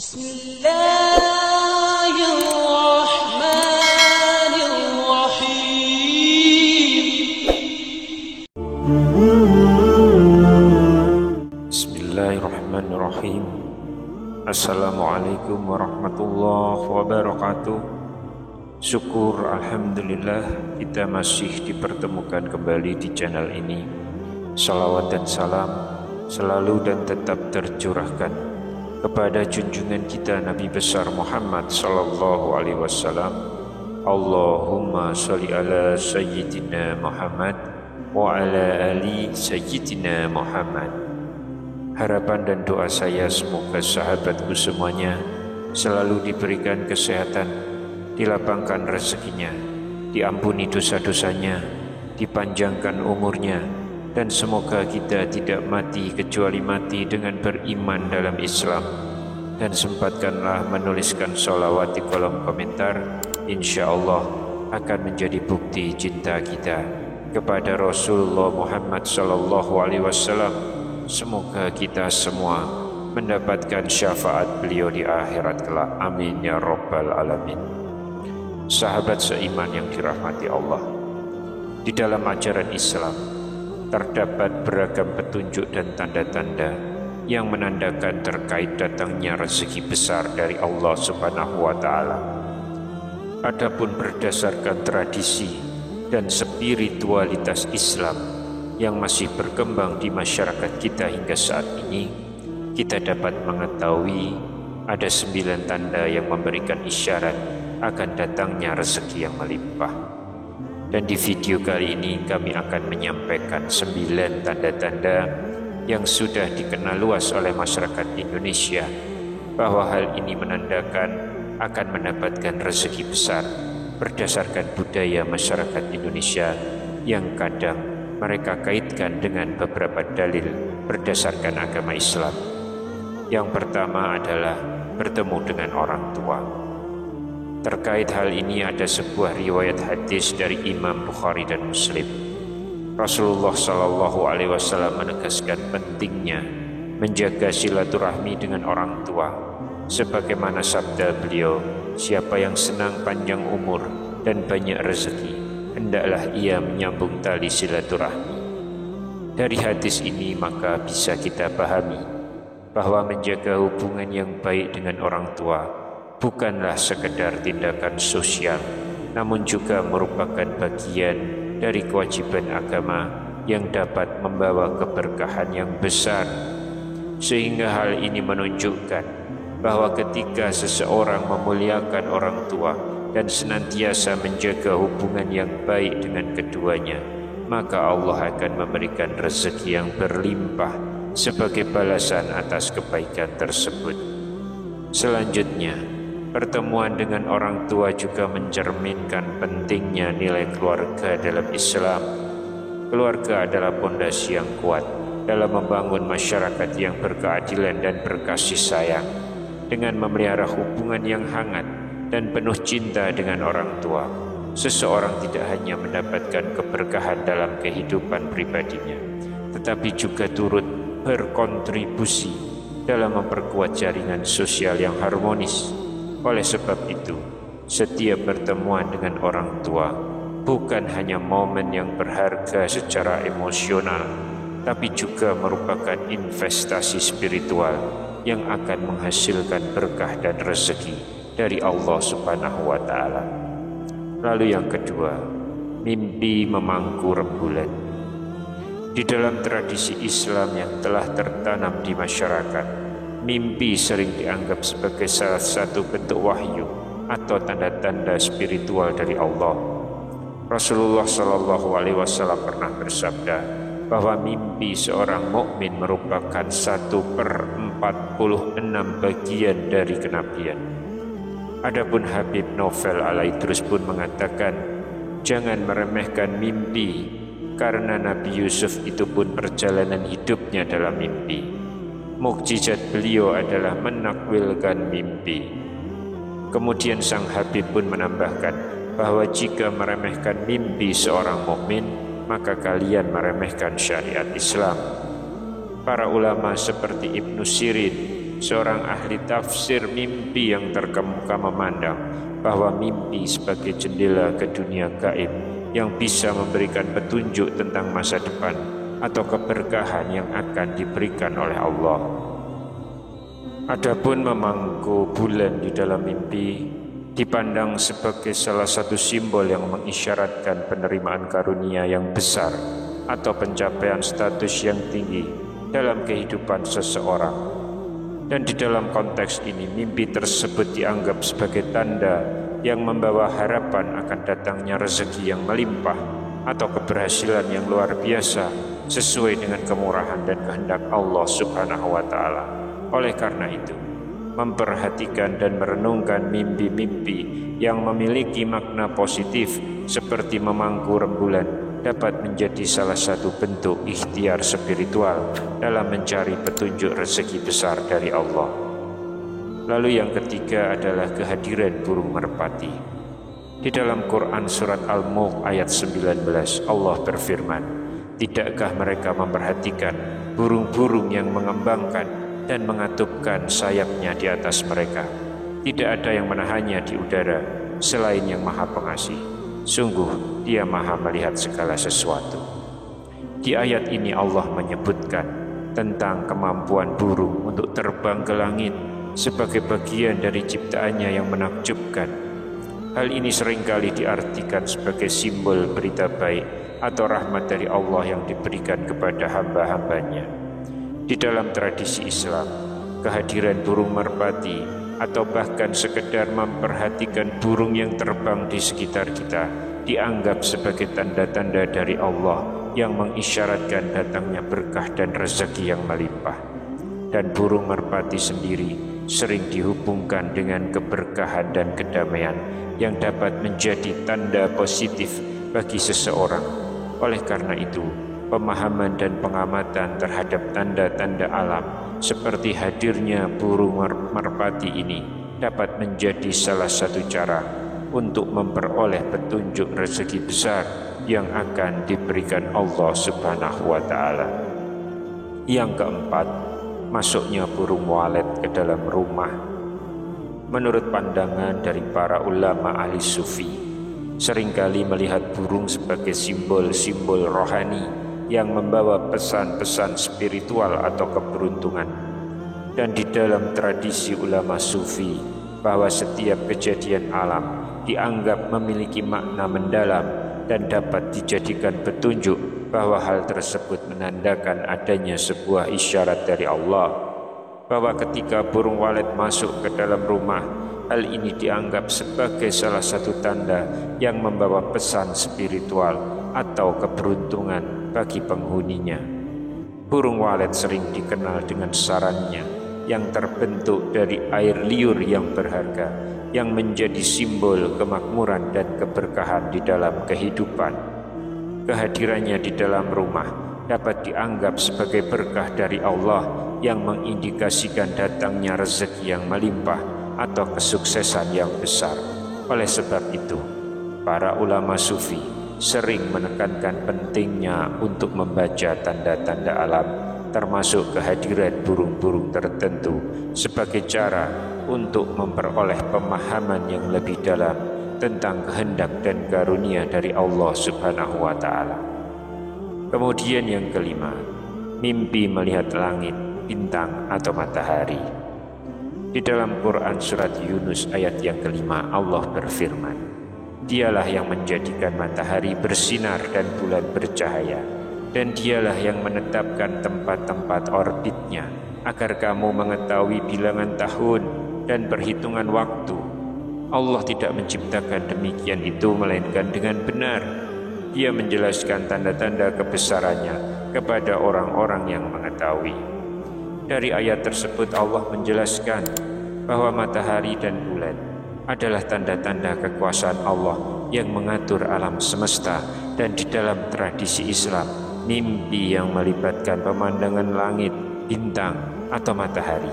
Bismillahirrahmanirrahim. Bismillahirrahmanirrahim. Assalamualaikum warahmatullahi wabarakatuh. Syukur alhamdulillah kita masih dipertemukan kembali di channel ini. Salawat dan salam selalu dan tetap tercurahkan kepada junjungan kita Nabi besar Muhammad sallallahu alaihi wasallam. Allahumma sholli ala sayyidina Muhammad wa ala ali sayyidina Muhammad. Harapan dan doa saya semoga sahabatku semuanya selalu diberikan kesehatan, dilapangkan rezekinya, diampuni dosa-dosanya, dipanjangkan umurnya, dan semoga kita tidak mati kecuali mati dengan beriman dalam Islam. Dan sempatkanlah menuliskan sholawat di kolom komentar, insya Allah akan menjadi bukti cinta kita kepada Rasulullah Muhammad sallallahu alaihi wasallam. Semoga kita semua mendapatkan syafaat beliau di akhirat kelak. Amin ya rabbal alamin. Sahabat seiman yang dirahmati Allah, di dalam ajaran Islam terdapat beragam petunjuk dan tanda-tanda yang menandakan terkait datangnya rezeki besar dari Allah Subhanahu wa taala. Adapun berdasarkan tradisi dan spiritualitas Islam yang masih berkembang di masyarakat kita hingga saat ini, kita dapat mengetahui ada 9 tanda yang memberikan isyarat akan datangnya rezeki yang melimpah. Dan di video kali ini kami akan menyampaikan 9 tanda-tanda yang sudah dikenal luas oleh masyarakat Indonesia, bahwa hal ini menandakan akan mendapatkan rezeki besar berdasarkan budaya masyarakat Indonesia yang kadang mereka kaitkan dengan beberapa dalil berdasarkan agama Islam. Yang pertama adalah bertemu dengan orang tua. Terkait hal ini ada sebuah riwayat hadis dari Imam Bukhari dan Muslim. Rasulullah sallallahu alaihi wasallam menegaskan pentingnya menjaga silaturahmi dengan orang tua, sebagaimana sabda beliau, siapa yang senang panjang umur dan banyak rezeki, hendaklah ia menyambung tali silaturahmi. Dari hadis ini maka bisa kita pahami bahwa menjaga hubungan yang baik dengan orang tua bukanlah sekedar tindakan sosial, namun juga merupakan bagian dari kewajiban agama yang dapat membawa keberkahan yang besar. Sehingga hal ini menunjukkan bahwa ketika seseorang memuliakan orang tua dan senantiasa menjaga hubungan yang baik dengan keduanya, maka Allah akan memberikan rezeki yang berlimpah sebagai balasan atas kebaikan tersebut. Selanjutnya, pertemuan dengan orang tua juga mencerminkan pentingnya nilai keluarga dalam Islam. Keluarga adalah pondasi yang kuat dalam membangun masyarakat yang berkeadilan dan berkasih sayang. Dengan memelihara hubungan yang hangat dan penuh cinta dengan orang tua, seseorang tidak hanya mendapatkan keberkahan dalam kehidupan pribadinya, tetapi juga turut berkontribusi dalam memperkuat jaringan sosial yang harmonis. Oleh sebab itu, setiap pertemuan dengan orang tua bukan hanya momen yang berharga secara emosional, tapi juga merupakan investasi spiritual yang akan menghasilkan berkah dan rezeki dari Allah Subhanahu wa taala. Lalu yang kedua, mimpi memangku rembulan. Di dalam tradisi Islam yang telah tertanam di masyarakat, mimpi sering dianggap sebagai salah satu bentuk wahyu atau tanda-tanda spiritual dari Allah. Rasulullah sallallahu alaihi wasallam pernah bersabda bahwa mimpi seorang mukmin merupakan 1/46 bagian dari kenabian. Adapun Habib Novel Al-Idrus pun mengatakan, jangan meremehkan mimpi, karena Nabi Yusuf itu pun perjalanan hidupnya dalam mimpi. Mukjizat beliau adalah menakwilkan mimpi. Kemudian sang Habib pun menambahkan bahwa jika meremehkan mimpi seorang mukmin, maka kalian meremehkan syariat Islam. Para ulama seperti Ibnu Sirin seorang ahli tafsir mimpi yang terkemuka, memandang bahwa mimpi sebagai jendela ke dunia gaib yang bisa memberikan petunjuk tentang masa depan atau keberkahan yang akan diberikan oleh Allah. Adapun memangku bulan di dalam mimpi dipandang sebagai salah satu simbol yang mengisyaratkan penerimaan karunia yang besar atau pencapaian status yang tinggi dalam kehidupan seseorang. Dan di dalam konteks ini, mimpi tersebut dianggap sebagai tanda yang membawa harapan akan datangnya rezeki yang melimpah atau keberhasilan yang luar biasa sesuai dengan kemurahan dan kehendak Allah Subhanahu wa Ta'ala. Oleh karena itu, memperhatikan dan merenungkan mimpi-mimpi yang memiliki makna positif seperti memangku rembulan dapat menjadi salah satu bentuk ikhtiar spiritual dalam mencari petunjuk rezeki besar dari Allah. Lalu yang ketiga adalah kehadiran burung merpati. Di dalam Quran surat Al-Mulk ayat 19, Allah berfirman, "Tidakkah mereka memperhatikan burung-burung yang mengembangkan dan mengatupkan sayapnya di atas mereka? Tidak ada yang menahannya di udara selain yang Maha Pengasih. Sungguh Dia Maha melihat segala sesuatu." Di ayat ini Allah menyebutkan tentang kemampuan burung untuk terbang ke langit sebagai bagian dari ciptaannya yang menakjubkan. Hal ini seringkali diartikan sebagai simbol berita baik atau rahmat dari Allah yang diberikan kepada hamba-hambanya. Di dalam tradisi Islam, kehadiran burung merpati atau bahkan sekedar memperhatikan burung yang terbang di sekitar kita dianggap sebagai tanda-tanda dari Allah yang mengisyaratkan datangnya berkah dan rezeki yang melimpah. Dan burung merpati sendiri sering dihubungkan dengan keberkahan dan kedamaian yang dapat menjadi tanda positif bagi seseorang. Oleh karena itu, pemahaman dan pengamatan terhadap tanda-tanda alam seperti hadirnya burung merpati ini dapat menjadi salah satu cara untuk memperoleh petunjuk rezeki besar yang akan diberikan Allah Subhanahu wa Ta'ala. Yang keempat, masuknya burung walet ke dalam rumah. Menurut pandangan dari para ulama ahli sufi, seringkali melihat burung sebagai simbol-simbol rohani yang membawa pesan-pesan spiritual atau keberuntungan. Dan di dalam tradisi ulama sufi, bahwa setiap kejadian alam dianggap memiliki makna mendalam dan dapat dijadikan petunjuk bahwa hal tersebut menandakan adanya sebuah isyarat dari Allah, bahwa ketika burung walet masuk ke dalam rumah, hal ini dianggap sebagai salah satu tanda yang membawa pesan spiritual atau keberuntungan bagi penghuninya. Burung walet sering dikenal dengan sarangnya yang terbentuk dari air liur yang berharga, yang menjadi simbol kemakmuran dan keberkahan di dalam kehidupan. Kehadirannya di dalam rumah dapat dianggap sebagai berkah dari Allah yang mengindikasikan datangnya rezeki yang melimpah atau kesuksesan yang besar. Oleh sebab itu, para ulama sufi sering menekankan pentingnya untuk membaca tanda-tanda alam, termasuk kehadiran burung-burung tertentu, sebagai cara untuk memperoleh pemahaman yang lebih dalam tentang kehendak dan karunia dari Allah Subhanahu wa Ta'ala. Kemudian yang kelima, mimpi melihat langit, bintang atau matahari. Di dalam Quran surat Yunus ayat yang kelima, Allah berfirman, "Dialah yang menjadikan matahari bersinar dan bulan bercahaya, dan Dialah yang menetapkan tempat-tempat orbitnya, agar kamu mengetahui bilangan tahun dan perhitungan waktu. Allah tidak menciptakan demikian itu melainkan dengan benar. Dia menjelaskan tanda-tanda kebesarannya kepada orang-orang yang mengetahui." Dari ayat tersebut Allah menjelaskan bahwa matahari dan bulan adalah tanda-tanda kekuasaan Allah yang mengatur alam semesta. Dan di dalam tradisi Islam, mimpi yang melibatkan pemandangan langit, bintang atau matahari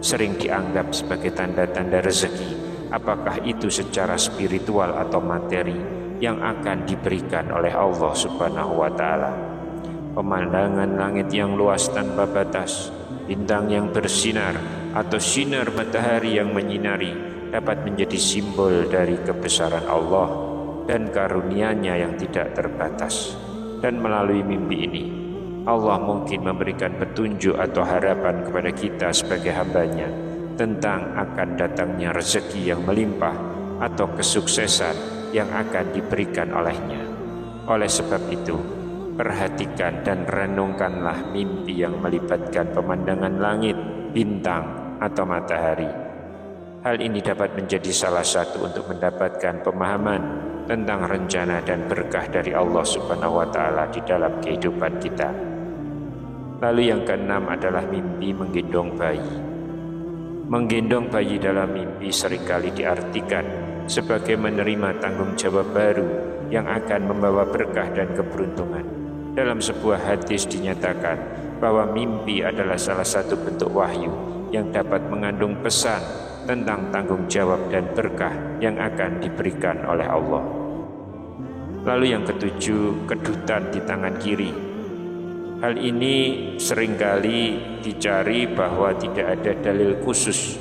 sering dianggap sebagai tanda-tanda rezeki, apakah itu secara spiritual atau materi, yang akan diberikan oleh Allah Subhanahu wa Ta'ala. Pemandangan langit yang luas tanpa batas, bintang yang bersinar, atau sinar matahari yang menyinari dapat menjadi simbol dari kebesaran Allah dan karunia-Nya yang tidak terbatas. Dan melalui mimpi ini Allah mungkin memberikan petunjuk atau harapan kepada kita sebagai hamba-Nya tentang akan datangnya rezeki yang melimpah atau kesuksesan yang akan diberikan oleh-Nya. Oleh sebab itu, perhatikan dan renungkanlah mimpi yang melibatkan pemandangan langit, bintang, atau matahari. Hal ini dapat menjadi salah satu untuk mendapatkan pemahaman tentang rencana dan berkah dari Allah Subhanahu wa Ta'ala di dalam kehidupan kita. Lalu yang keenam adalah mimpi menggendong bayi. Menggendong bayi dalam mimpi seringkali diartikan sebagai menerima tanggung jawab baru yang akan membawa berkah dan keberuntungan. Dalam sebuah hadis dinyatakan bahwa mimpi adalah salah satu bentuk wahyu yang dapat mengandung pesan tentang tanggung jawab dan berkah yang akan diberikan oleh Allah. Lalu yang ketujuh, kedutan di tangan kiri. Hal ini seringkali dicari bahwa tidak ada dalil khusus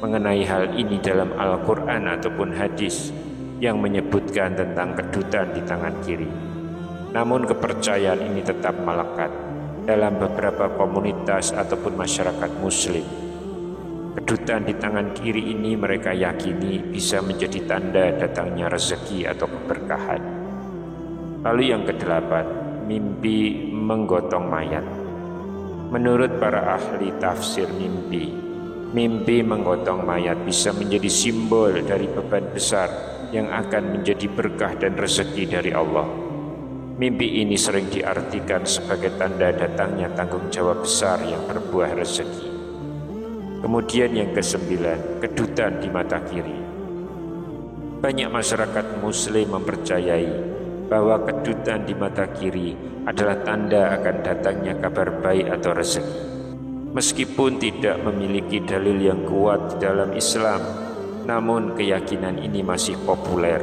mengenai hal ini dalam Al-Quran ataupun hadis yang menyebutkan tentang kedutan di tangan kiri. Namun kepercayaan ini tetap melekat dalam beberapa komunitas ataupun masyarakat muslim. Kedutan di tangan kiri ini mereka yakini bisa menjadi tanda datangnya rezeki atau keberkahan. Lalu yang kedelapan, mimpi menggotong mayat. Menurut para ahli tafsir mimpi, mimpi menggotong mayat bisa menjadi simbol dari beban besar yang akan menjadi berkah dan rezeki dari Allah. Mimpi ini sering diartikan sebagai tanda datangnya tanggung jawab besar yang berbuah rezeki. Kemudian yang kesembilan, kedutan di mata kiri. Banyak masyarakat muslim mempercayai bahwa kedutan di mata kiri adalah tanda akan datangnya kabar baik atau rezeki. Meskipun tidak memiliki dalil yang kuat di dalam Islam, namun keyakinan ini masih populer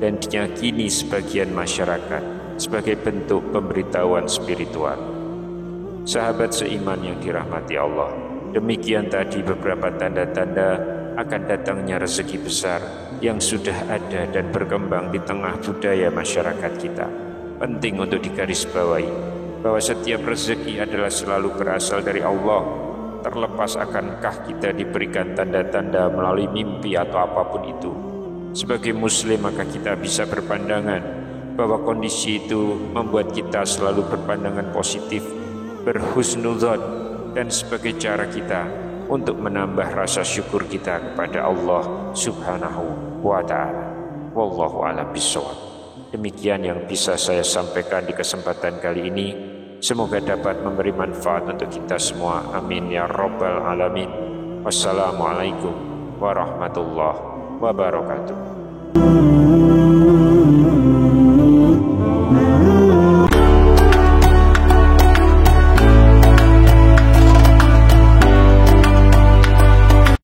dan diyakini sebagian masyarakat sebagai bentuk pemberitahuan spiritual. Sahabat seiman yang dirahmati Allah, demikian tadi beberapa tanda-tanda akan datangnya rezeki besar yang sudah ada dan berkembang di tengah budaya masyarakat kita. Penting untuk digarisbawahi bahwa setiap rezeki adalah selalu berasal dari Allah, terlepas akankah kita diberikan tanda-tanda melalui mimpi atau apapun itu. Sebagai muslim maka kita bisa berpandangan bahwa kondisi itu membuat kita selalu berpandangan positif, berhusnudzon, dan sebagai cara kita untuk menambah rasa syukur kita kepada Allah Subhanahu wa Ta'ala. Wallahu a'lam bishawab. Demikian yang bisa saya sampaikan di kesempatan kali ini. Semoga dapat memberi manfaat untuk kita semua. Amin ya rabbal alamin. Wassalamualaikum warahmatullahi wabarakatuh.